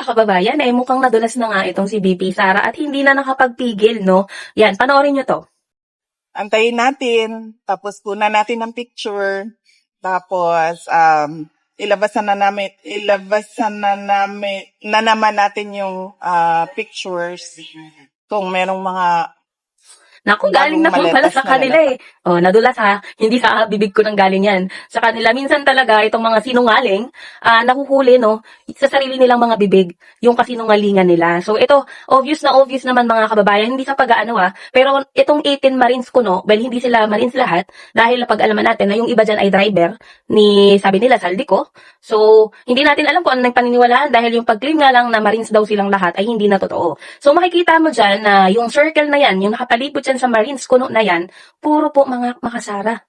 mga kababayan, mukhang nadulas na nga itong si BP Sara at hindi na nakapagpigil, no? Yan, panoorin nyo to. Antayin natin, tapos kunan natin ng picture, tapos ilabasan na naman natin yung pictures kung merong mga Naku, galing na po pala sa kanila Oh, nadulas ha. Hindi sa bibig ko nang galing yan. Sa kanila, minsan talaga itong mga sinungaling, nakuhuli, no, sa sarili nilang mga bibig, yung kasinungalingan nila. So, ito, obvious naman mga kababayan, hindi sa pag-aano pero itong 18 Marines ko, no, well, hindi sila Marines lahat, dahil pag-alaman natin na yung iba dyan ay driver, sabi nila, Saldico. So, hindi natin alam kung ano nang paniniwalaan dahil yung pag-claim nga lang na Marines daw silang lahat ay hindi na totoo. So, makikita mo dyan na yung circle na yan, yung nakapalibot dyan sa Marines kuno na yan, puro po mga makasara.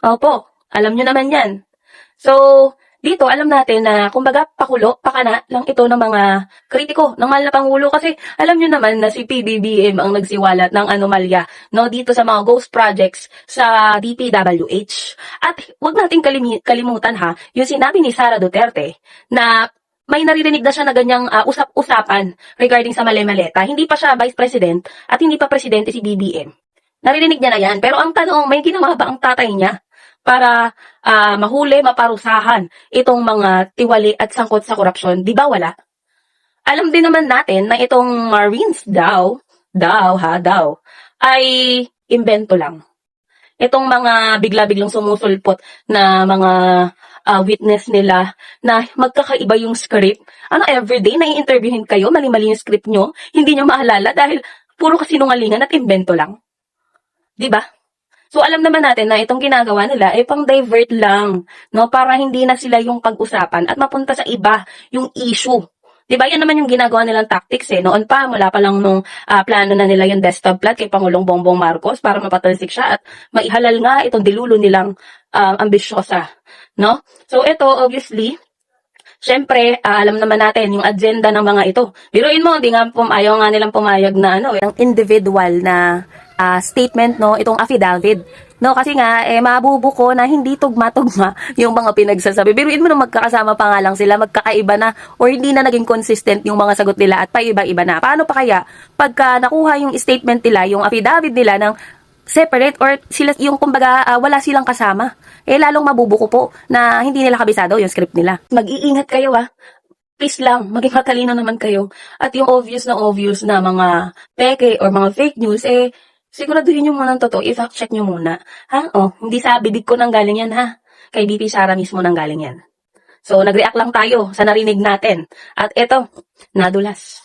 Opo, alam nyo naman yan. So, dito alam natin na kumbaga pakulo, pakana lang ito ng mga kritiko ng mahal na Pangulo kasi alam nyo naman na si PBBM ang nagsiwalat ng anomalya no dito sa mga ghost projects sa DPWH. At wag nating kalimutan ha, yung sinabi ni Sara Duterte na may naririnig na siya na ganyang usap-usapan regarding sa mali-maleta. Hindi pa siya Vice President at hindi pa Presidente si BBM. Naririnig niya na yan. Pero ang tanong, may ginawa ba ang tatay niya para mahuli, maparusahan itong mga tiwali at sangkot sa korupsyon? Di ba wala? Alam din naman natin na itong Marines daw, ay imbento lang. Itong mga bigla-biglang sumusulpot na mga witness nila na magkakaiba yung script. Everyday nai-interviewin kayo, mali-mali yung script nyo, hindi nyo maalala dahil puro kasinungalingan at invento lang. Diba? So alam naman natin na itong ginagawa nila ay pang-divert lang, no? Para hindi na sila yung pag-usapan at mapunta sa iba yung issue. Diba? Yan naman yung ginagawa nilang tactics Noon pa, mula pa lang nung plano na nila yung desktop plot kay Pangulong Bongbong Marcos para mapatalsik siya at maihalal nga itong dilulo nilang ambisyosa. No? So ito, obviously, syempre, alam naman natin yung agenda ng mga ito. Biruin mo, ayaw nga nilang pumayag na yung individual na statement, no, itong affidavit. No, kasi nga, mabubuko na hindi tugma-tugma yung mga pinagsasabi. Biruin mo nung magkakasama pa nga lang sila, magkakaiba na, or hindi na naging consistent yung mga sagot nila at paiba-iba na. Paano pa kaya, pagka nakuha yung statement nila, yung affidavit nila ng separate or sila yung kumbaga wala silang kasama, lalong mabubuko po na hindi nila kabisado yung script nila. Mag-iingat kayo please lang, maging matalino naman kayo. At yung obvious na mga peke or mga fake news, siguraduhin nyo muna ang totoo, i-fact check nyo muna. Hindi sa bibig ko nang galing yan kay BP Sara mismo nang galing yan. So, nag-react lang tayo sa narinig natin. At eto, nadulas.